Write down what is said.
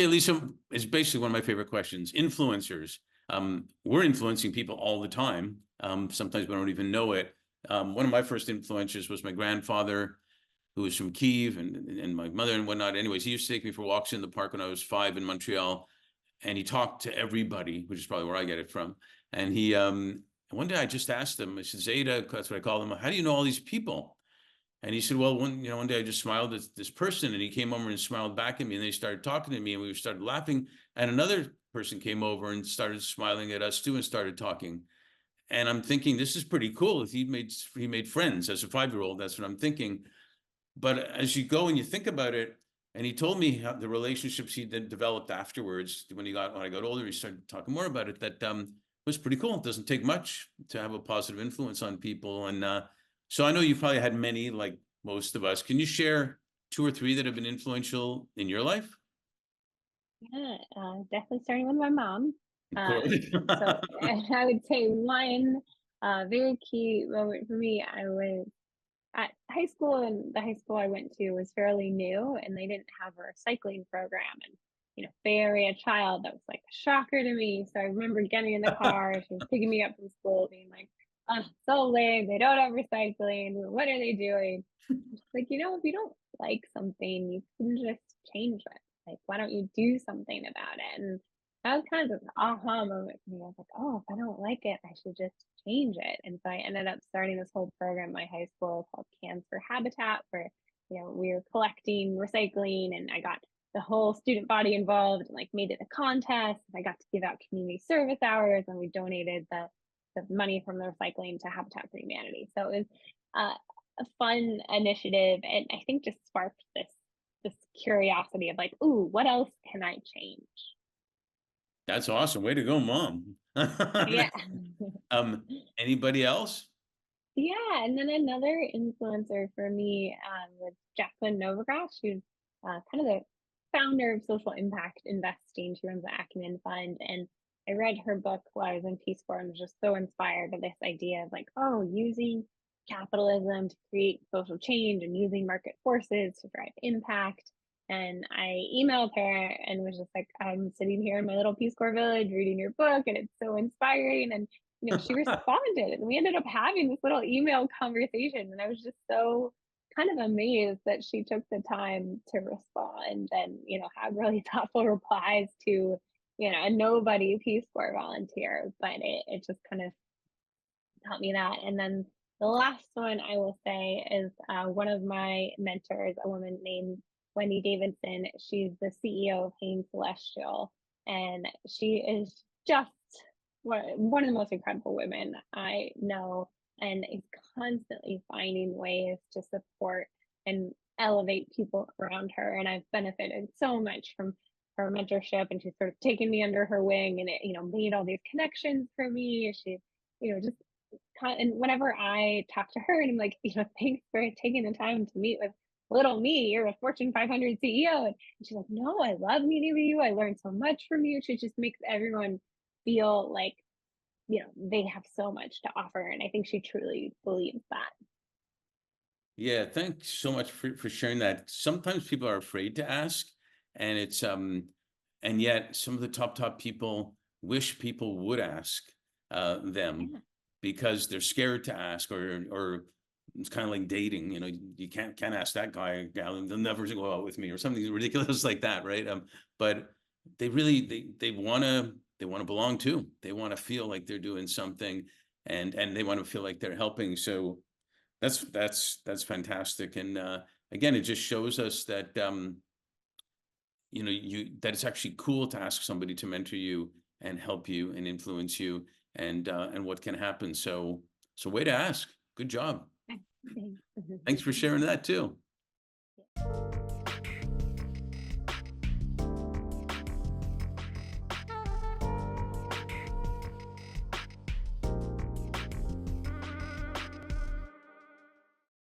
Okay, Lisa, it's basically one of my favorite questions. Influencers. We're influencing people all the time. Sometimes we don't even know it. One of my first influencers was my grandfather, who was from Kyiv, and my mother and whatnot. Anyways, he used to take me for walks in the park when I was 5 in Montreal, and he talked to everybody, which is probably where I get it from. And he, one day I just asked him, I said, Zeta, that's what I call him, how do you know all these people? And he said, well, one day I just smiled at this person, and he came over and smiled back at me, and they started talking to me, and we started laughing. And another person came over and started smiling at us too, and started talking. And I'm thinking, this is pretty cool. If he made friends as a 5-year-old, that's what I'm thinking. But as you go and you think about it, and he told me how the relationships he then developed afterwards, when I got older, he started talking more about it, that was pretty cool. It doesn't take much to have a positive influence on people. And so I know you've probably had many, like most of us. Can you share 2 or 3 that have been influential in your life? Yeah, definitely starting with my mom. Of course. So I would say one very key moment for me. I was at high school, and the high school I went to was fairly new, and they didn't have a recycling program. And Bay Area child, that was like a shocker to me. So I remember getting in the car. She was picking me up from school, being like, "Oh, so lame. They don't have recycling. What are they doing?" She's like, if you don't like something, you can just change it. Like, why don't you do something about it? And that was kind of an aha moment for me. I was like, oh, if I don't like it, I should just change it. And so I ended up starting this whole program in my high school called Cans for Habitat, where we were collecting recycling, and I got the whole student body involved, and like made it a contest. And I got to give out community service hours, and we donated the money from the recycling to Habitat for Humanity. So it was a fun initiative, and I think just sparked this curiosity of like, ooh, what else can I change? That's awesome. Way to go, Mom. Yeah. Um, Anybody else? Yeah, and then another influencer for me was Jacqueline Novogratz. She's kind of the founder of Social Impact Investing. She runs the Acumen Fund, and I read her book while I was in Peace Corps, and was just so inspired by this idea of like, oh, using capitalism to create social change and using market forces to drive impact. And I emailed her and was just like, I'm sitting here in my little Peace Corps village reading your book, and it's so inspiring. And she responded, and we ended up having this little email conversation. And I was just so kind of amazed that she took the time to respond, and had really thoughtful replies to a nobody Peace Corps volunteer. But it just kind of taught me that. And then the last one I will say is one of my mentors, a woman named Wendy Davidson. She's the CEO of Hain Celestial, and she is just one of the most incredible women I know, and is constantly finding ways to support and elevate people around her. And I've benefited so much from her mentorship, and she's sort of taken me under her wing, and it made all these connections for me. She just and whenever I talk to her and I'm like, thanks for taking the time to meet with little me, you're a Fortune 500 CEO. And she's like, no, I love meeting with you. I learned so much from you. She just makes everyone feel like, they have so much to offer. And I think she truly believes that. Yeah, thanks so much for sharing that. Sometimes people are afraid to ask, and it's and yet some of the top people wish people would ask them, Yeah. because they're scared to ask, or it's kind of like dating. You can't ask that guy or gal, and they'll never go out with me, or something ridiculous like that, right? But they really they want to belong too. They want to feel like they're doing something, and they want to feel like they're helping. So that's fantastic. And again, it just shows us that that it's actually cool to ask somebody to mentor you and help you and influence you, and what can happen. So way to ask. Good job. Thanks. Thanks for sharing that too.